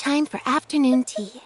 time for afternoon tea.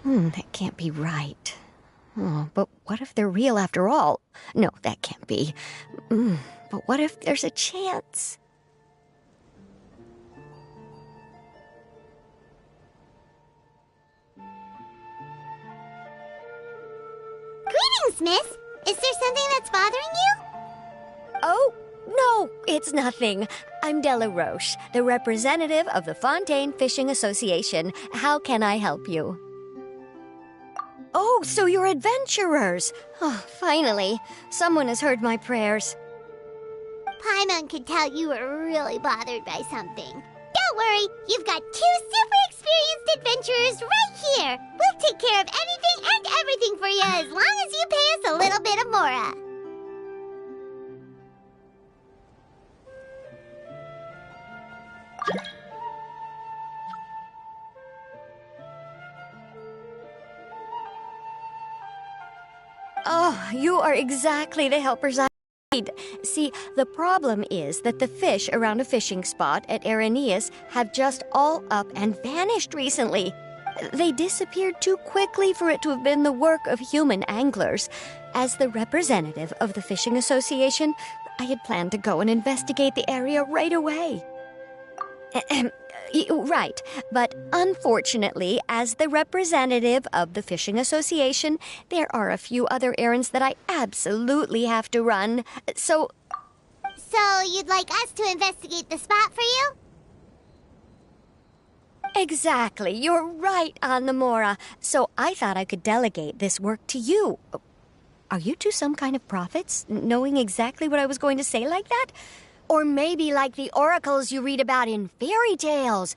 That can't be right. Oh, but what if they're real after all? No, that can't be. But what if there's a chance? Greetings, miss. Is there something that's bothering you? Oh, No, it's nothing. I'm Della Roche, the representative of the Fontaine Fishing Association. How can I help you? Oh, so you're adventurers. Oh, finally. Someone has heard my prayers. Paimon could tell you were really bothered by something. Don't worry, you've got 2 super experienced adventurers right here. We'll take care of anything and everything for you as long as you pay us a little bit of mora. Oh, you are exactly the helpers I need. See, the problem is that the fish around a fishing spot at Araneus have just all up and vanished recently. They disappeared too quickly for it to have been the work of human anglers. As the representative of the Fishing Association, I had planned to go and investigate the area right away. Right, but unfortunately, as the representative of the Fishing Association, there are a few other errands that I absolutely have to run. So you'd like us to investigate the spot for you? Exactly, you're right on the mora. So I thought I could delegate this work to you. Are you two some kind of prophets, knowing exactly what I was going to say like that? Or maybe like the oracles you read about in fairy tales.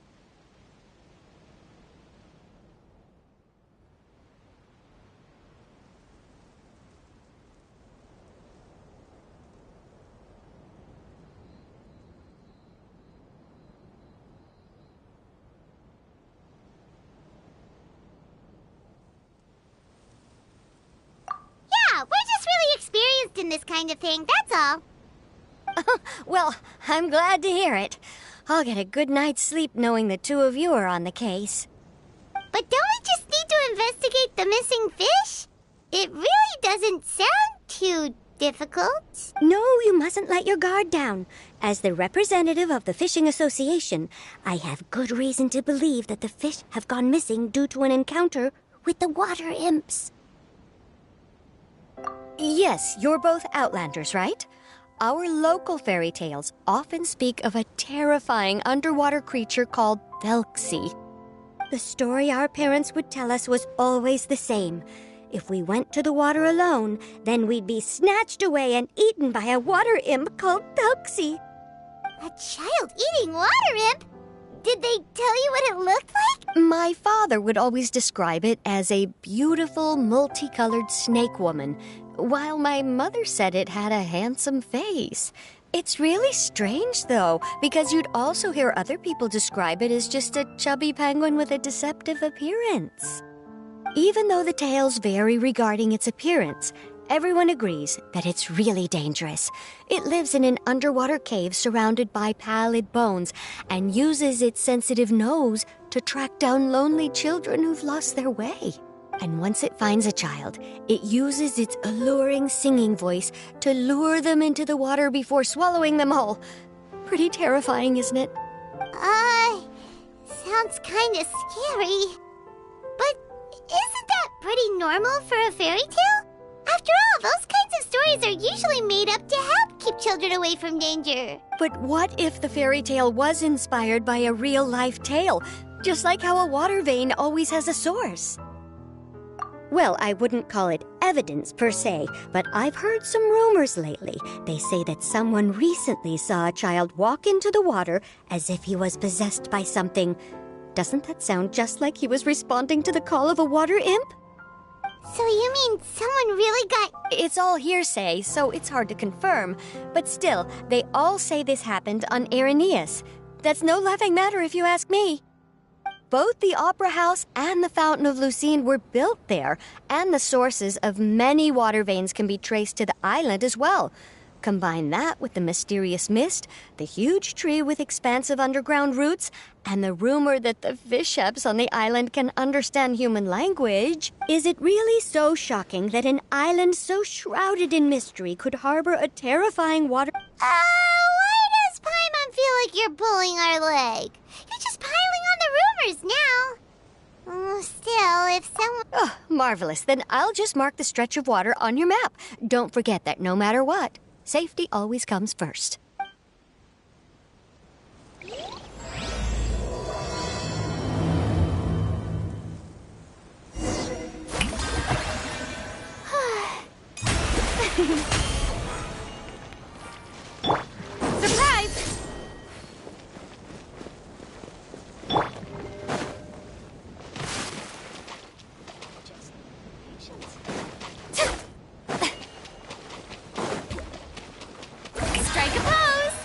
Yeah, we're just really experienced in this kind of thing, that's all. Well, I'm glad to hear it. I'll get a good night's sleep knowing the two of you are on the case. But don't we just need to investigate the missing fish? It really doesn't sound too difficult. No, you mustn't let your guard down. As the representative of the Fishing Association, I have good reason to believe that the fish have gone missing due to an encounter with the water imps. Yes, you're both Outlanders, right? Our local fairy tales often speak of a terrifying underwater creature called Phelxi. The story our parents would tell us was always the same. If we went to the water alone, then we'd be snatched away and eaten by a water imp called Phelxi. A child-eating water imp? Did they tell you what it looked like? My father would always describe it as a beautiful, multicolored snake woman, while my mother said it had a handsome face. It's really strange, though, because you'd also hear other people describe it as just a chubby penguin with a deceptive appearance. Even though the tales vary regarding its appearance, everyone agrees that it's really dangerous. It lives in an underwater cave surrounded by pallid bones and uses its sensitive nose to track down lonely children who've lost their way. And once it finds a child, it uses its alluring singing voice to lure them into the water before swallowing them whole. Pretty terrifying, isn't it? Sounds kinda scary. But isn't that pretty normal for a fairy tale? After all, those kinds of stories are usually made up to help keep children away from danger. But what if the fairy tale was inspired by a real-life tale, just like how a water vein always has a source? Well, I wouldn't call it evidence per se, but I've heard some rumors lately. They say that someone recently saw a child walk into the water as if he was possessed by something. Doesn't that sound just like he was responding to the call of a water imp? So you mean someone really got... It's all hearsay, so it's hard to confirm. But still, they all say this happened on Araneus. That's no laughing matter if you ask me. Both the Opera House and the Fountain of Lucine were built there, and the sources of many water veins can be traced to the island as well. Combine that with the mysterious mist, the huge tree with expansive underground roots, and the rumor that the fish-heps on the island can understand human language. Is it really so shocking that an island so shrouded in mystery could harbor a terrifying water... Why does Paimon feel like you're pulling our leg? You're just piling on the rumors now. Still, if someone... Oh, marvelous. Then I'll just mark the stretch of water on your map. Don't forget that no matter what, safety always comes first. Surprise! Strike a pose!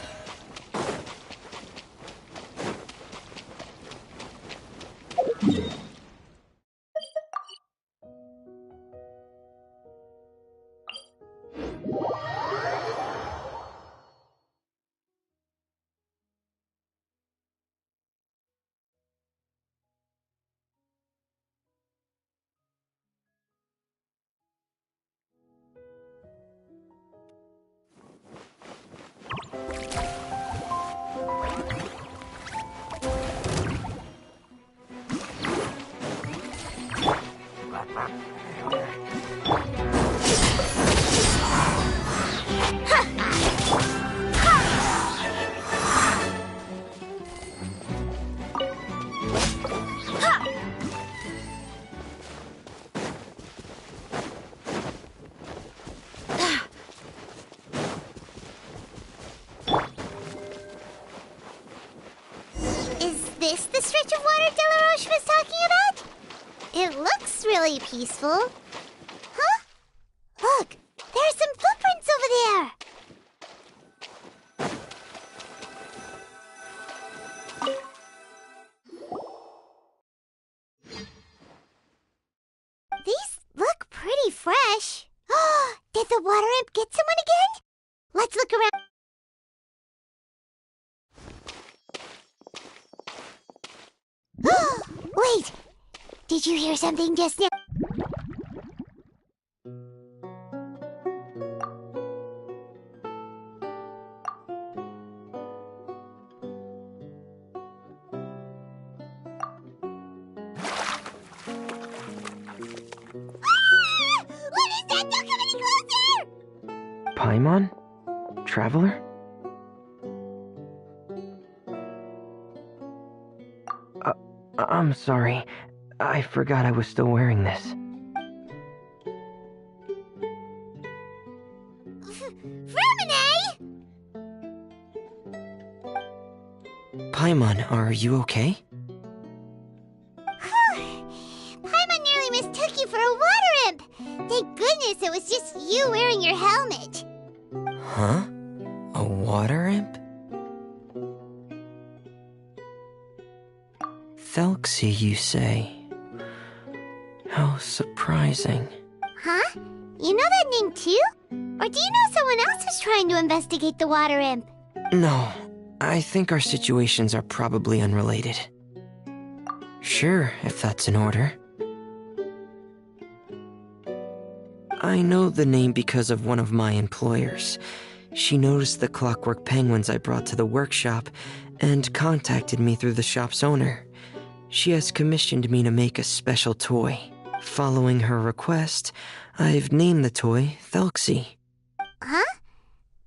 Is this the stretch of water Delaroche was talking about? It looks really peaceful. Huh? Look, there are some footprints over there. These look pretty fresh. Did the water imp get someone again? Let's look around. Wait! Did you hear something just now? What is that? Don't come any closer! Paimon? Traveler? I'm sorry. I forgot I was still wearing this. Fremine! Paimon, are you okay? Paimon nearly mistook you for a water imp. Thank goodness it was just you wearing your helmet. Huh? A water imp? Thelxie, you say? How surprising. Huh? You know that name too? Or do you know someone else who's trying to investigate the water imp? No, I think our situations are probably unrelated. Sure, if that's in order. I know the name because of one of my employers. She noticed the clockwork penguins I brought to the workshop and contacted me through the shop's owner. She has commissioned me to make a special toy. Following her request, I've named the toy Thelxie. Huh?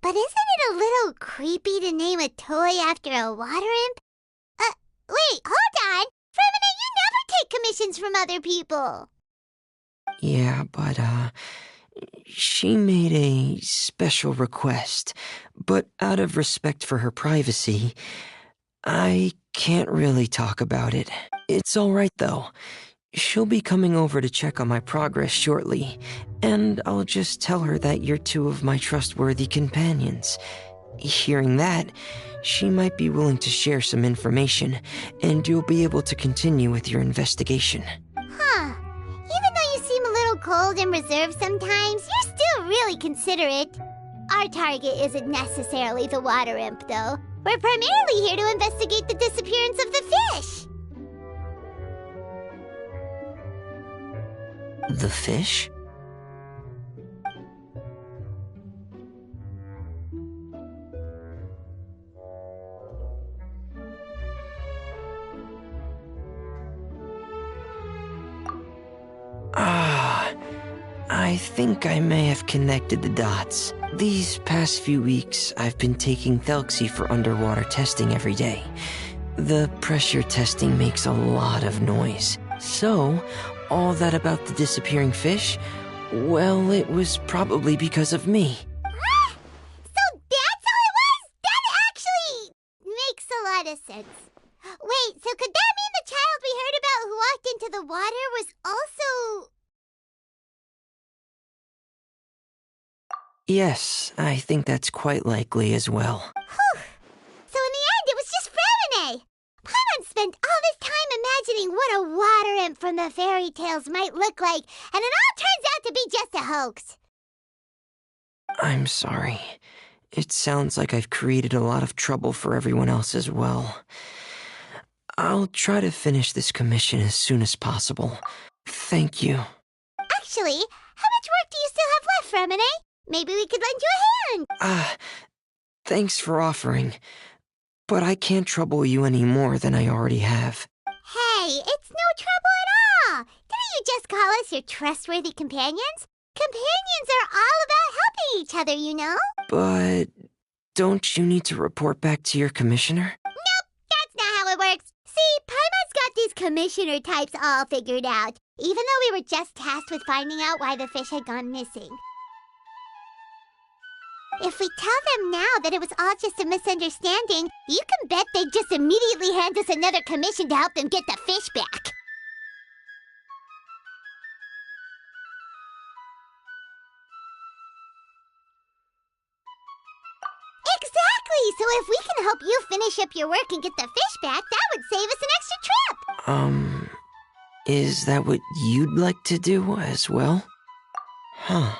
But isn't it a little creepy to name a toy after a water imp? Wait, hold on! Fremine, you never take commissions from other people! Yeah, but, she made a special request, but out of respect for her privacy, I can't really talk about it. It's alright though. She'll be coming over to check on my progress shortly, and I'll just tell her that you're two of my trustworthy companions. Hearing that, she might be willing to share some information, and you'll be able to continue with your investigation. Huh. Even though you seem a little cold and reserved sometimes, you're still really considerate. Our target isn't necessarily the water imp, though. We're primarily here to investigate the disappearance of the fish. The fish? I think I may have connected the dots. These past few weeks, I've been taking Thelxie for underwater testing every day. The pressure testing makes a lot of noise. So, all that about the disappearing fish? Well, it was probably because of me. So that's how it was? That actually makes a lot of sense. Wait, so could that mean the child we heard about who walked into the water was also... Yes, I think that's quite likely as well. Whew. So in the end, it was just Fremine. Paimon spent all this time imagining what a water imp from the fairy tales might look like, and it all turns out to be just a hoax. I'm sorry. It sounds like I've created a lot of trouble for everyone else as well. I'll try to finish this commission as soon as possible. Thank you. Actually, how much work do you still have left, Fremine? Maybe we could lend you a hand. Thanks for offering. But I can't trouble you any more than I already have. Hey, it's no trouble at all. Didn't you just call us your trustworthy companions? Companions are all about helping each other, you know? But don't you need to report back to your commissioner? Nope, that's not how it works. See, Paimon's got these commissioner types all figured out, even though we were just tasked with finding out why the fish had gone missing. If we tell them now that it was all just a misunderstanding, you can bet they'd just immediately hand us another commission to help them get the fish back. Exactly! So if we can help you finish up your work and get the fish back, that would save us an extra trip! Is that what you'd like to do as well? Huh.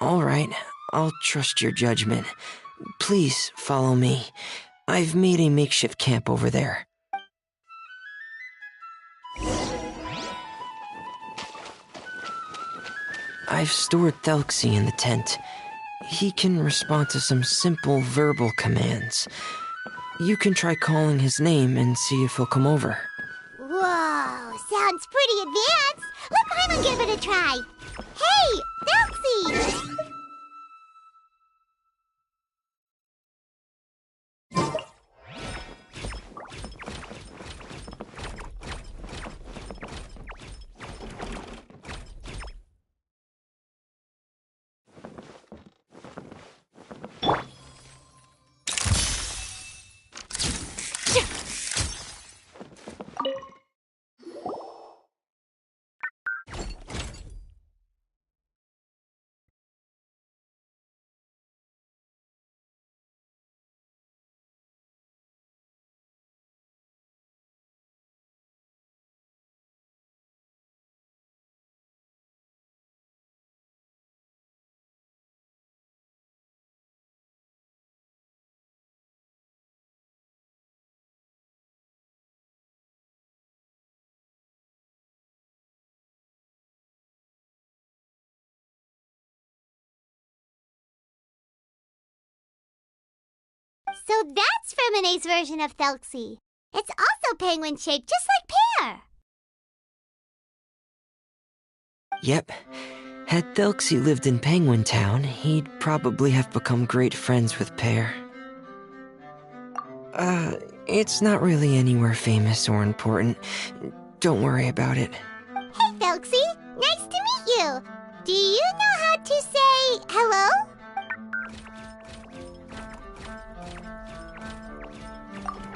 All right. I'll trust your judgment. Please follow me. I've made a makeshift camp over there. I've stored Thelxie in the tent. He can respond to some simple verbal commands. You can try calling his name and see if he'll come over. Whoa, sounds pretty advanced. Let Paimon give it a try. Hey, Thelxie! So that's Fremine's version of Thelxie. It's also penguin-shaped, just like Pear. Yep. Had Thelxie lived in Penguin Town, he'd probably have become great friends with Pear. It's not really anywhere famous or important. Don't worry about it. Hey, Thelxie. Nice to meet you. Do you know how to say hello?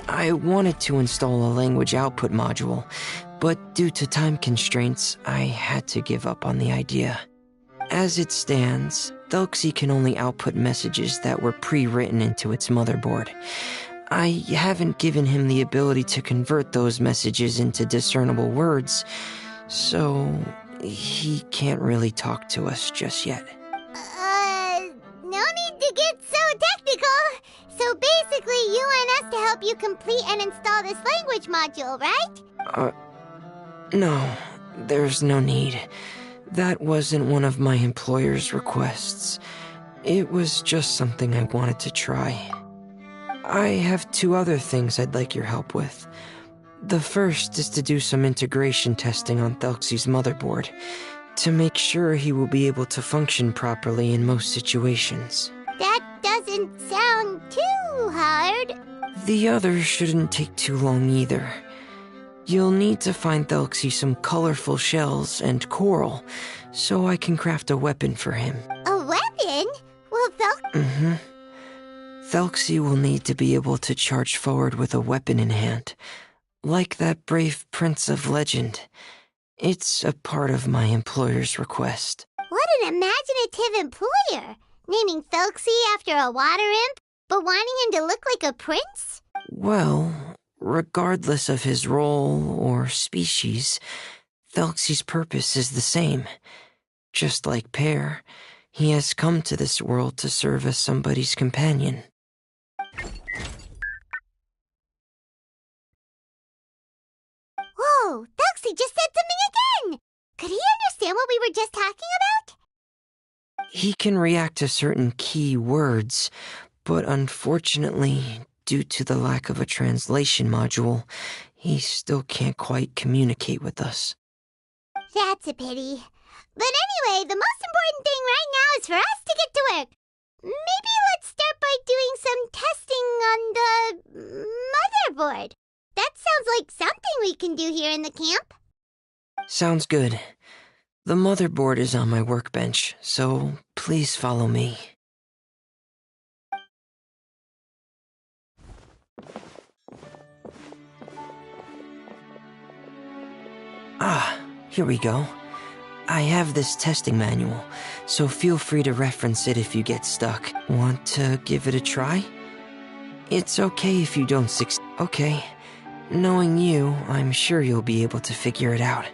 I wanted to install a language output module, but due to time constraints, I had to give up on the idea. As it stands, Thelxie can only output messages that were pre-written into its motherboard. I haven't given him the ability to convert those messages into discernible words, so he can't really talk to us just yet. No need to get so technical. So basically, you want us to help you complete and install this language module, right? No, there's no need. That wasn't one of my employer's requests. It was just something I wanted to try. I have 2 other things I'd like your help with. The first is to do some integration testing on Thelxie's motherboard, to make sure he will be able to function properly in most situations. That doesn't sound too hard. The other shouldn't take too long either. You'll need to find Thelxie some colorful shells and coral, so I can craft a weapon for him. A weapon? Well, Mm-hmm. Thelxie will need to be able to charge forward with a weapon in hand, like that brave prince of legend. It's a part of my employer's request. what an imaginative employer! Naming Felxie after a water imp, but wanting him to look like a prince? Well, regardless of his role or species, Thelxie's purpose is the same. Just like Pear, he has come to this world to serve as somebody's companion. Whoa, Felxie just said something again! Could he understand what we were just talking about? He can react to certain key words, but unfortunately, due to the lack of a translation module, he still can't quite communicate with us. That's a pity. But anyway, the most important thing right now is for us to get to work. Maybe let's start by doing some testing on the motherboard. That sounds like something we can do here in the camp. Sounds good. The motherboard is on my workbench, so please follow me. Ah, here we go. I have this testing manual, so feel free to reference it if you get stuck. Want to give it a try? It's okay if you don't succeed. Okay. Knowing you, I'm sure you'll be able to figure it out.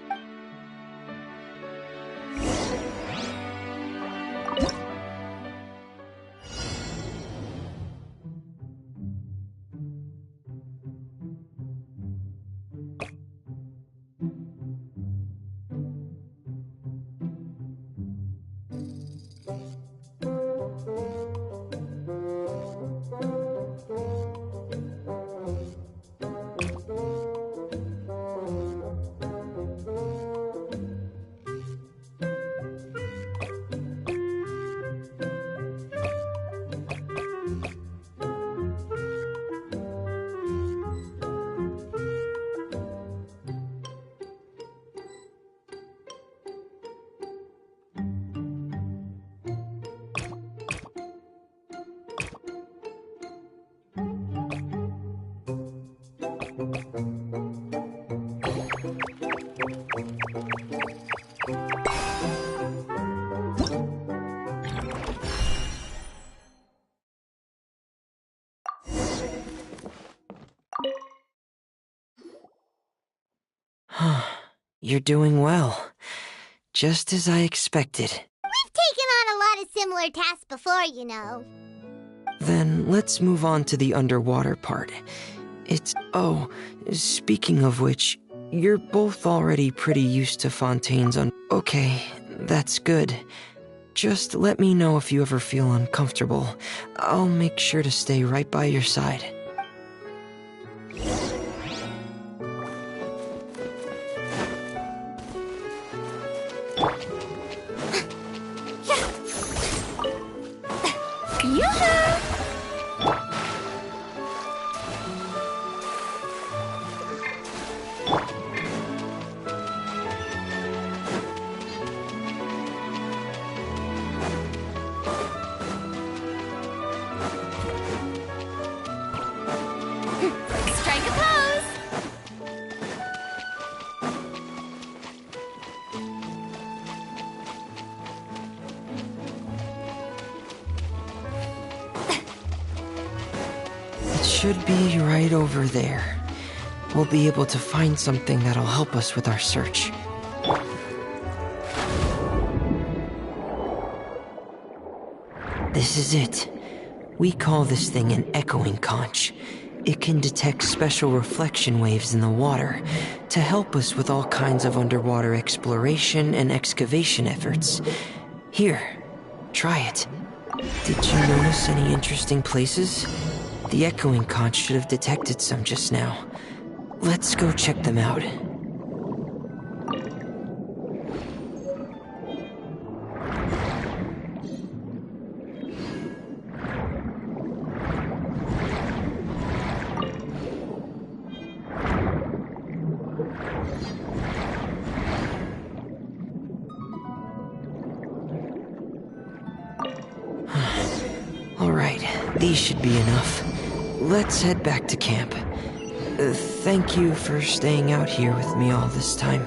You're doing well. Just as I expected. We've taken on a lot of similar tasks before, you know. Then let's move on to the underwater part. Oh, speaking of which, you're both already pretty used to Fontaine's Okay, that's good. Just let me know if you ever feel uncomfortable. I'll make sure to stay right by your side. Strike a pose. It should be right over there. We'll be able to find something that'll help us with our search. This is it. We call this thing an echoing conch. It can detect special reflection waves in the water to help us with all kinds of underwater exploration and excavation efforts. Here, try it. Did you notice any interesting places? The echoing conch should have detected some just now. Let's go check them out. These should be enough. Let's head back to camp. Thank you for staying out here with me all this time.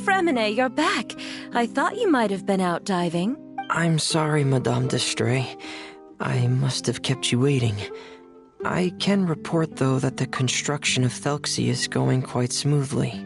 Fremine, you're back. I thought you might have been out diving. I'm sorry, Madame d'Estrée. I must have kept you waiting. I can report, though, that the construction of Thelxie is going quite smoothly.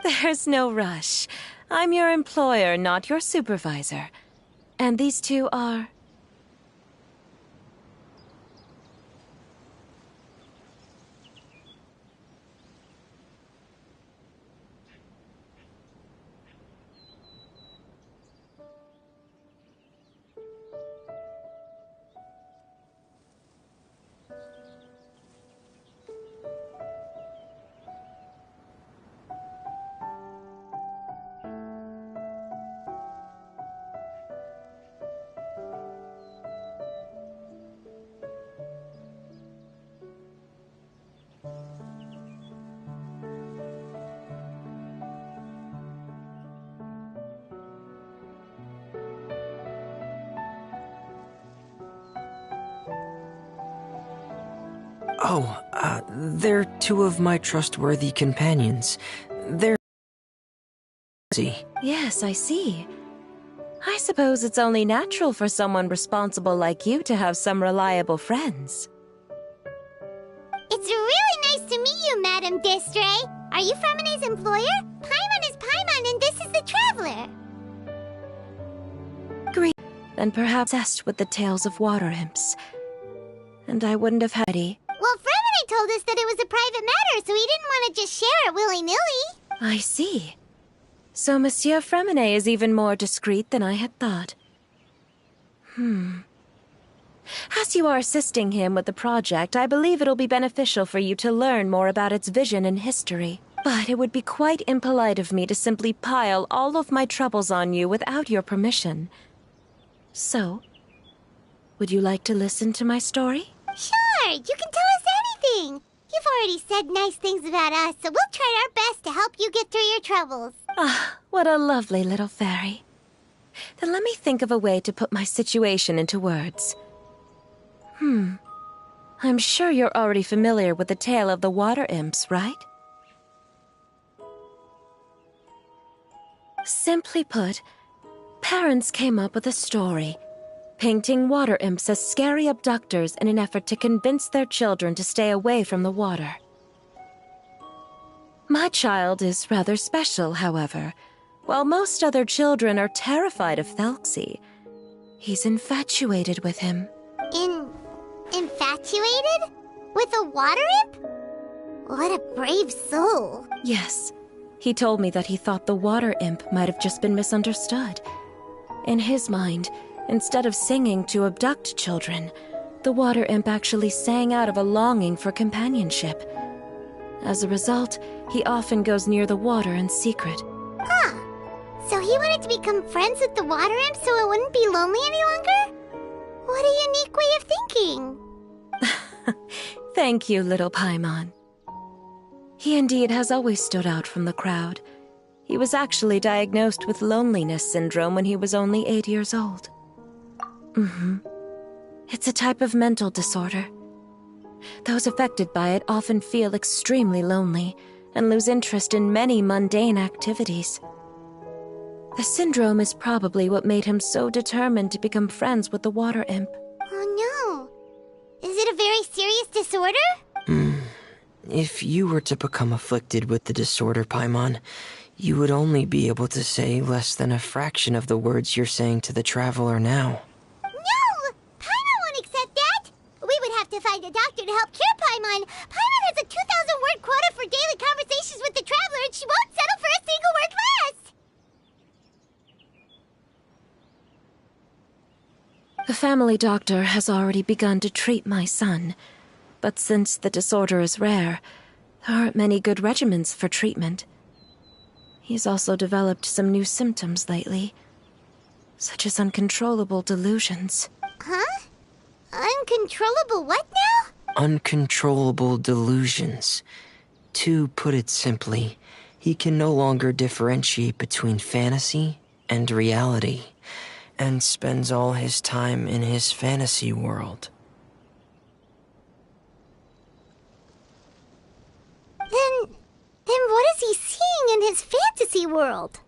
There's no rush. I'm your employer, not your supervisor. And these two are... They're two of my trustworthy companions. They're busy. Yes, I see. I suppose it's only natural for someone responsible like you to have some reliable friends. It's really nice to meet you, Madame Destray. Are you Fremine's employer? Paimon is Paimon, and this is the Traveler. Great. Then perhaps obsessed with the tales of water imps. And I wouldn't have had any. Well, Fremine told us that it was a private matter, so he didn't want to just share it willy-nilly. I see. So Monsieur Fremine is even more discreet than I had thought. As you are assisting him with the project, I believe it'll be beneficial for you to learn more about its vision and history. But it would be quite impolite of me to simply pile all of my troubles on you without your permission. So, would you like to listen to my story? Sure, you can tell us anything. You've already said nice things about us, so we'll try our best to help you get through your troubles. Ah, what a lovely little fairy. Then let me think of a way to put my situation into words. I'm sure you're already familiar with the tale of the water imps, right? Simply put, parents came up with a story, painting water imps as scary abductors in an effort to convince their children to stay away from the water. My child is rather special, however. While most other children are terrified of Thelxie, he's infatuated with him. Infatuated? With a water imp? What a brave soul. Yes, he told me that he thought the water imp might have just been misunderstood. In his mind, instead of singing to abduct children, the water imp actually sang out of a longing for companionship. As a result, he often goes near the water in secret. Huh. So he wanted to become friends with the water imp so it wouldn't be lonely any longer? What a unique way of thinking. Thank you, little Paimon. He indeed has always stood out from the crowd. He was actually diagnosed with loneliness syndrome when he was only 8 years old. It's a type of mental disorder. Those affected by it often feel extremely lonely and lose interest in many mundane activities. The syndrome is probably what made him so determined to become friends with the water imp. Oh no. Is it a very serious disorder? If you were to become afflicted with the disorder, Paimon, you would only be able to say less than a fraction of the words you're saying to the Traveler now. No! Paimon won't accept that! We would have to find a doctor to help cure Paimon. Paimon has a 2,000-word quota for daily conversations with the Traveler, and she won't settle for a single word less! The family doctor has already begun to treat my son, but since the disorder is rare, there aren't many good regimens for treatment. He's also developed some new symptoms lately, such as uncontrollable delusions. Huh? Uncontrollable what now? Uncontrollable delusions. To put it simply, he can no longer differentiate between fantasy and reality, and spends all his time in his fantasy world. Then what is he seeing in his fantasy world?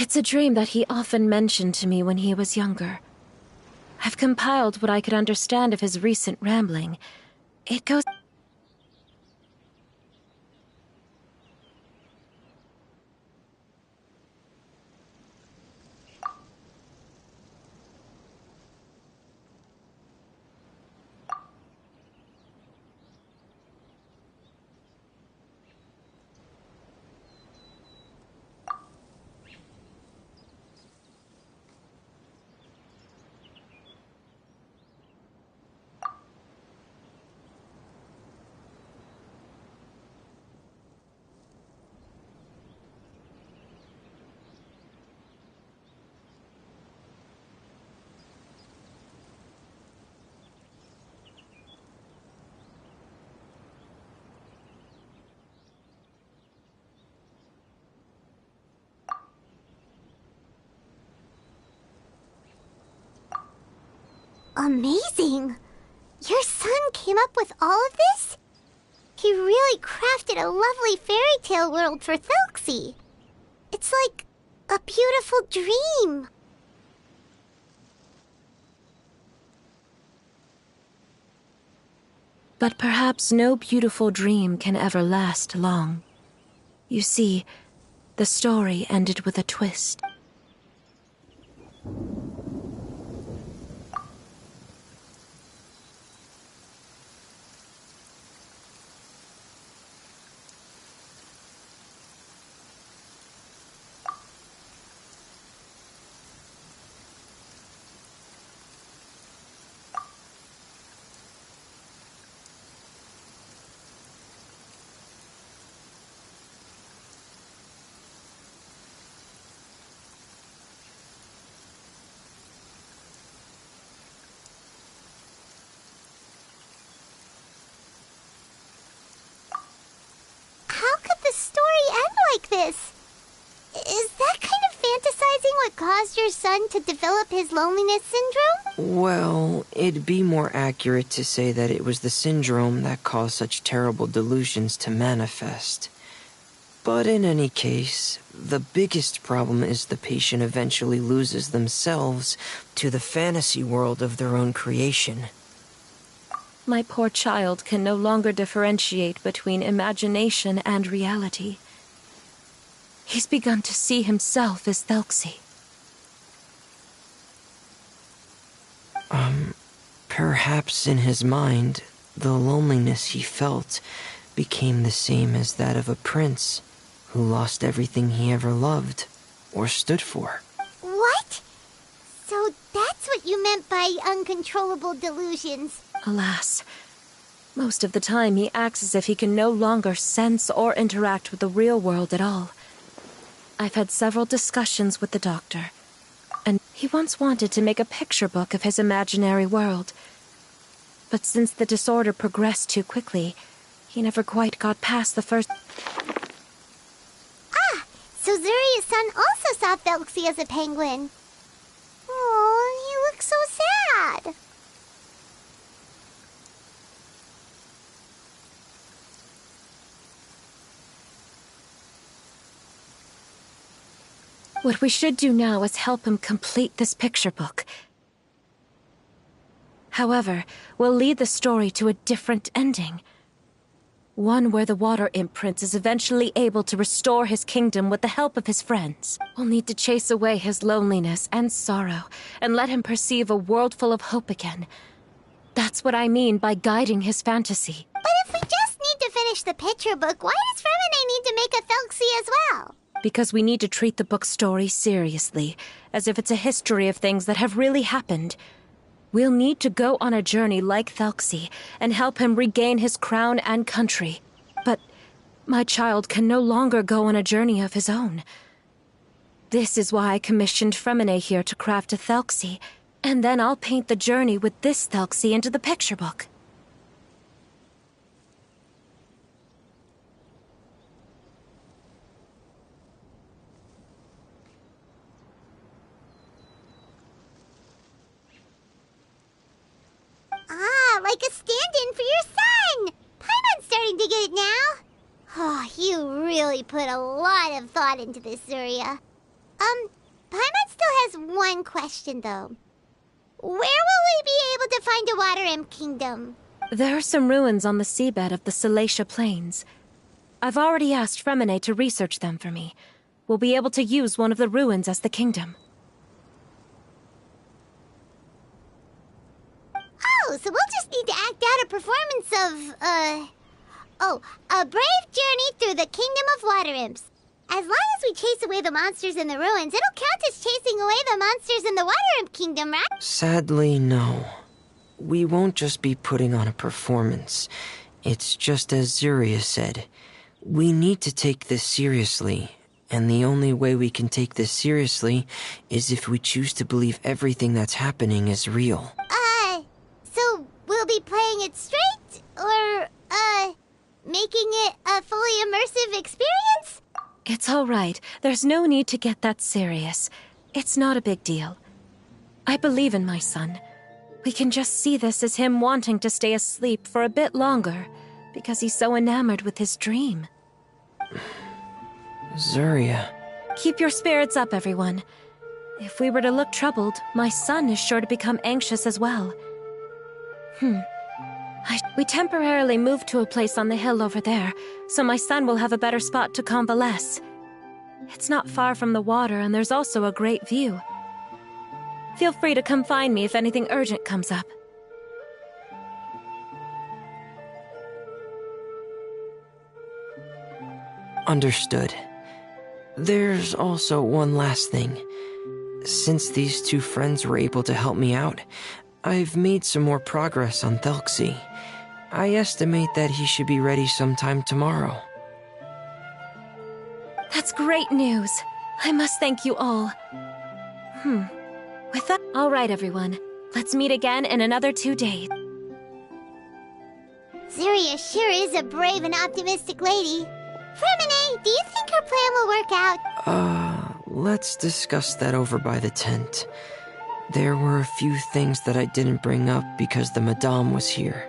It's a dream that he often mentioned to me when he was younger. I've compiled what I could understand of his recent rambling. It goes... Amazing! Your son came up with all of this? He really crafted a lovely fairy tale world for Thelxie. It's like a beautiful dream. But perhaps no beautiful dream can ever last long. You see, the story ended with a twist. How could the story end like this? Is that kind of fantasizing what caused your son to develop his loneliness syndrome? Well, it'd be more accurate to say that it was the syndrome that caused such terrible delusions to manifest. But in any case, the biggest problem is the patient eventually loses themselves to the fantasy world of their own creation. My poor child can no longer differentiate between imagination and reality. He's begun to see himself as Thelxie. Perhaps in his mind, the loneliness he felt became the same as that of a prince who lost everything he ever loved or stood for. What? So that's what you meant by uncontrollable delusions. Alas, most of the time he acts as if he can no longer sense or interact with the real world at all. I've had several discussions with the doctor, and he once wanted to make a picture book of his imaginary world. But since the disorder progressed too quickly, he never quite got past the first... Ah! So Zuria's son also saw Thelxie as a penguin. Oh, he looks so sad. What we should do now is help him complete this picture book. However, we'll lead the story to a different ending. One where the Water Imp Prince is eventually able to restore his kingdom with the help of his friends. We'll need to chase away his loneliness and sorrow, and let him perceive a world full of hope again. That's what I mean by guiding his fantasy. But if we just need to finish the picture book, why does Fremine need to make a Thelxie as well? Because we need to treat the book's story seriously, as if it's a history of things that have really happened. We'll need to go on a journey like Thelxie and help him regain his crown and country. But my child can no longer go on a journey of his own. This is why I commissioned Fremine here to craft a Thelxie, and then I'll paint the journey with this Thelxie into the picture book. Ah, like a stand-in for your son! Paimon's starting to get it now. Oh, you really put a lot of thought into this, Zuria. Paimon still has one question, though. Where will we be able to find a Water Imp Kingdom? There are some ruins on the seabed of the Salacia Plains. I've already asked Fremine to research them for me. We'll be able to use one of the ruins as the kingdom. Oh, so we'll just need to act out a performance of, a brave journey through the Kingdom of Water Imps. As long as we chase away the monsters in the ruins, it'll count as chasing away the monsters in the Water Imp Kingdom, right? Sadly, no. We won't just be putting on a performance. It's just as Zuria said. We need to take this seriously, and the only way we can take this seriously is if we choose to believe everything that's happening is real. So we'll be playing it straight, or, making it a fully immersive experience? It's all right. There's no need to get that serious. It's not a big deal. I believe in my son. We can just see this as him wanting to stay asleep for a bit longer, because he's so enamored with his dream. Zuria. Keep your spirits up, everyone. If we were to look troubled, my son is sure to become anxious as well. We temporarily moved to a place on the hill over there, so my son will have a better spot to convalesce. It's not far from the water, and there's also a great view. Feel free to come find me if anything urgent comes up. Understood. There's also one last thing. Since these two friends were able to help me out, I've made some more progress on Thelxie. I estimate that he should be ready sometime tomorrow. That's great news. I must thank you all. With that, all right, everyone. Let's meet again in another 2 days. Zuria sure is a brave and optimistic lady. Fremine, do you think her plan will work out? Let's discuss that over by the tent. There were a few things that I didn't bring up because the Madame was here.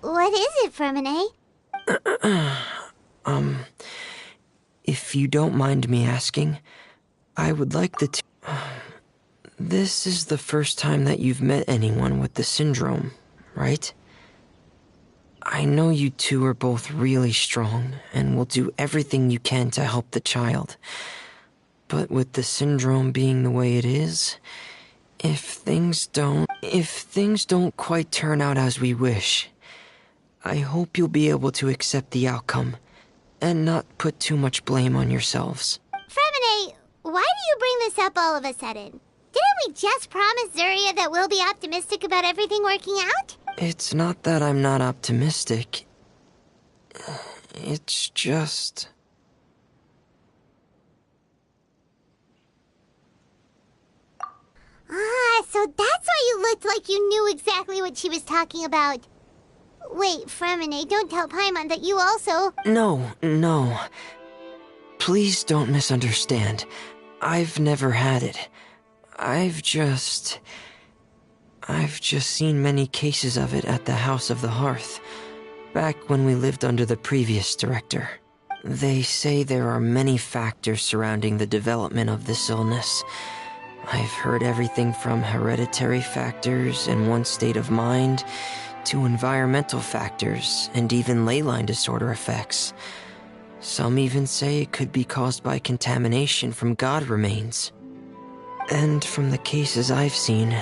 What is it, Fremine? If you don't mind me asking, I would like the This is the first time that you've met anyone with the syndrome, right? I know you two are both really strong and will do everything you can to help the child. But with the syndrome being the way it is, if things don't quite turn out as we wish, I hope you'll be able to accept the outcome and not put too much blame on yourselves. Fremine, why do you bring this up all of a sudden? Didn't we just promise Zuria that we'll be optimistic about everything working out? It's not that I'm not optimistic. It's just... So that's why you looked like you knew exactly what she was talking about. Wait, Fremine, don't tell Paimon that you also... No. Please don't misunderstand. I've never had it. I've just seen many cases of it at the House of the Hearth, back when we lived under the previous director. They say there are many factors surrounding the development of this illness. I've heard everything from hereditary factors and one's state of mind, to environmental factors, and even ley line disorder effects. Some even say it could be caused by contamination from god remains. And from the cases I've seen,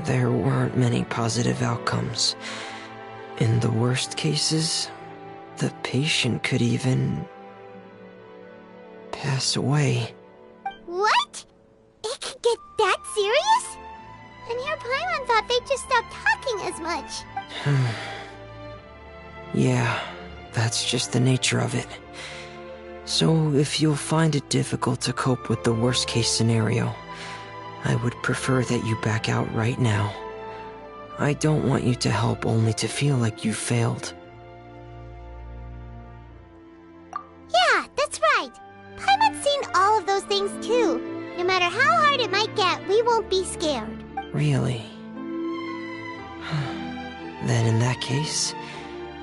there weren't many positive outcomes. In the worst cases, the patient could even pass away. What? It could get that serious? And here Paimon thought they'd just stop talking as much. Yeah, that's just the nature of it. So if you'll find it difficult to cope with the worst case scenario, I would prefer that you back out right now. I don't want you to help only to feel like you failed. Yeah, that's right. Paimon's seen all of those things too. No matter how hard it might get, we won't be scared. Really? Then in that case,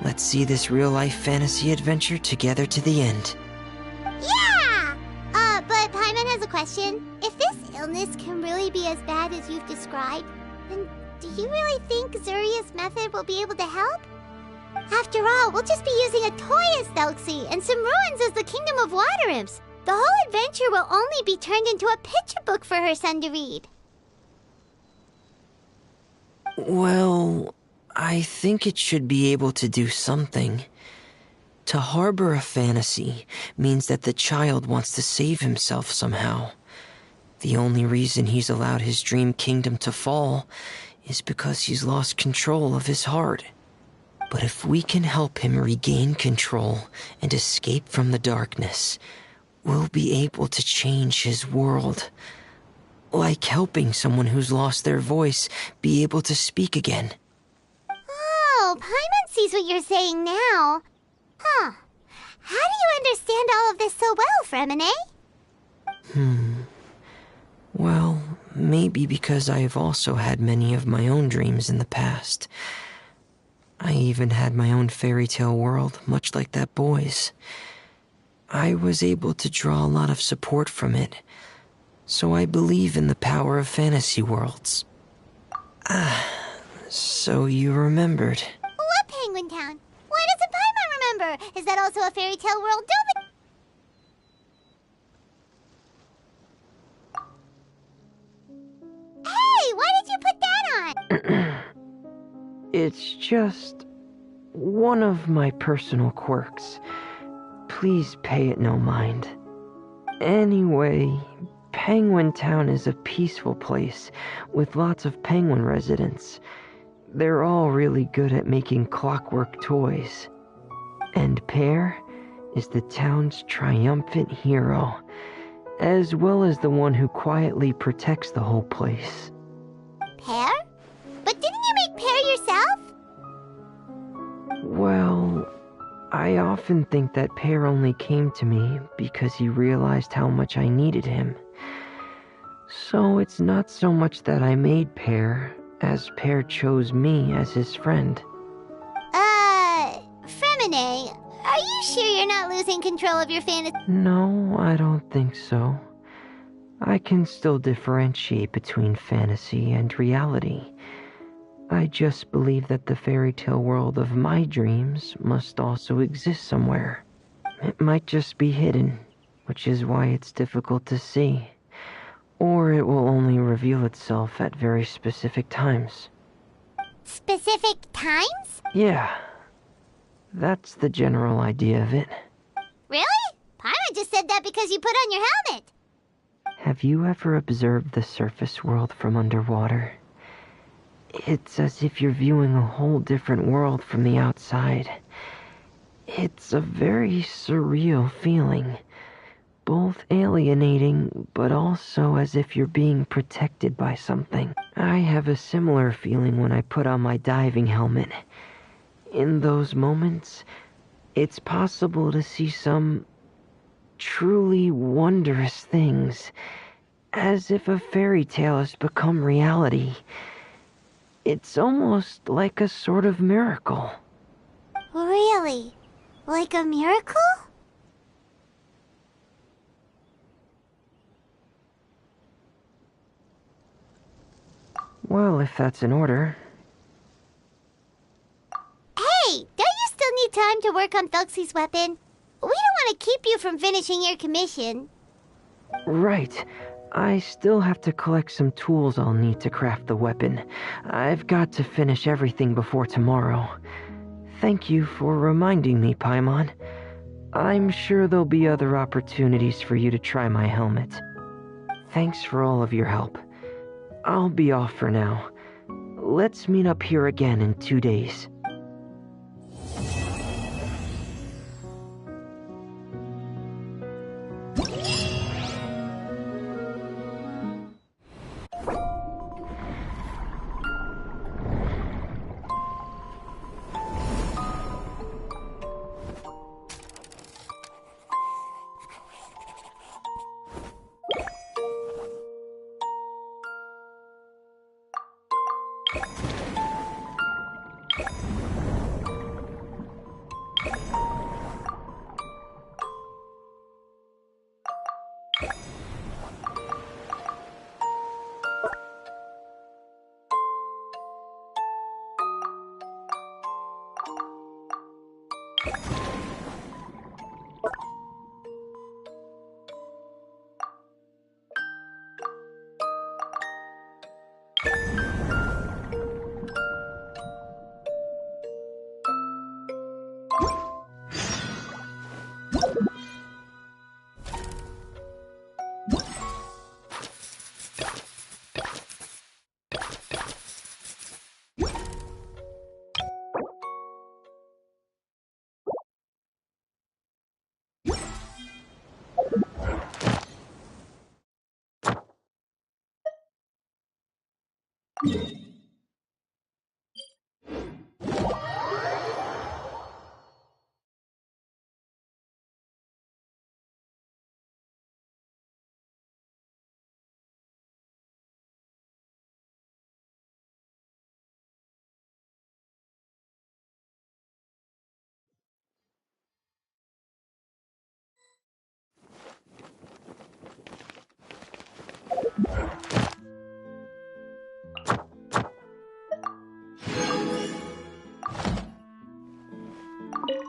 let's see this real-life fantasy adventure together to the end. Yeah! But Paimon has a question. If this illness can really be as bad as you've described, then do you really think Zuria's method will be able to help? After all, we'll just be using a toy as Thelxie and some ruins as the Kingdom of Water Imps. The whole adventure will only be turned into a picture book for her son to read. Well, I think it should be able to do something. To harbor a fantasy means that the child wants to save himself somehow. The only reason he's allowed his dream kingdom to fall is because he's lost control of his heart. But if we can help him regain control and escape from the darkness, we'll be able to change his world. Like helping someone who's lost their voice be able to speak again. Oh, Paimon sees what you're saying now. Huh. How do you understand all of this so well, Fremine? Well, maybe because I have also had many of my own dreams in the past. I even had my own fairy tale world, much like that boy's. I was able to draw a lot of support from it, so I believe in the power of fantasy worlds. So you remembered. What Penguin Town? Why doesn't Paimon remember? Is that also a fairy tale world? Hey, why did you put that on? It's just one of my personal quirks. Please pay it no mind. Anyway, Penguin Town is a peaceful place with lots of penguin residents. They're all really good at making clockwork toys. And Pear is the town's triumphant hero, as well as the one who quietly protects the whole place. Pear? But didn't you make Pear yourself? Well, I often think that Pear only came to me because he realized how much I needed him. So it's not so much that I made Pear, as Pear chose me as his friend. Fremine, are you sure you're not losing control of your fantasy? No, I don't think so. I can still differentiate between fantasy and reality. I just believe that the fairy tale world of my dreams must also exist somewhere. It might just be hidden, which is why it's difficult to see. Or it will only reveal itself at very specific times. Specific times? Yeah. That's the general idea of it. Really? Paimon just said that because you put on your helmet. Have you ever observed the surface world from underwater? It's as if you're viewing a whole different world from the outside. It's a very surreal feeling. Both alienating, but also as if you're being protected by something. I have a similar feeling when I put on my diving helmet. In those moments, it's possible to see some truly wondrous things, as if a fairy tale has become reality. It's almost like a sort of miracle. Really? Like a miracle? Well, if that's in order. Hey, don't you still need time to work on Thelxie's weapon? We don't want to keep you from finishing your commission. Right. I still have to collect some tools I'll need to craft the weapon. I've got to finish everything before tomorrow. Thank you for reminding me, Paimon. I'm sure there'll be other opportunities for you to try my helmet. Thanks for all of your help. I'll be off for now. Let's meet up here again in 2 days.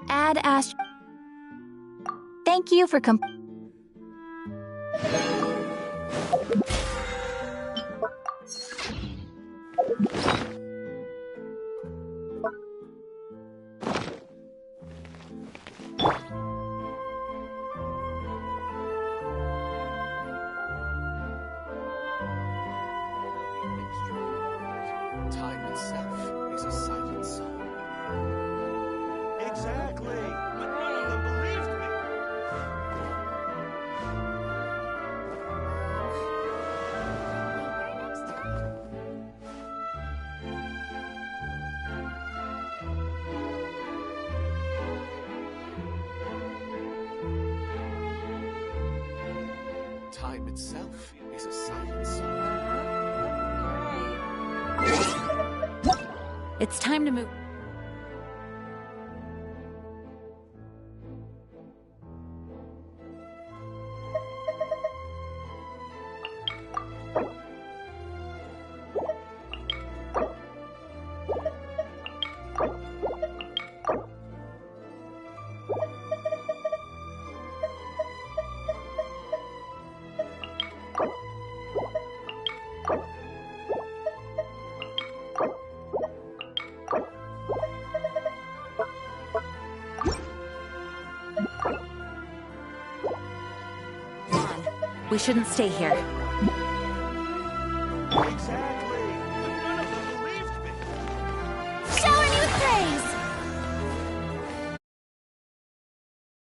Add Ast. Thank you for Time itself is a silent song. Exactly, but none of them believed me. Time itself is a silent song. It's time to move. We shouldn't stay here.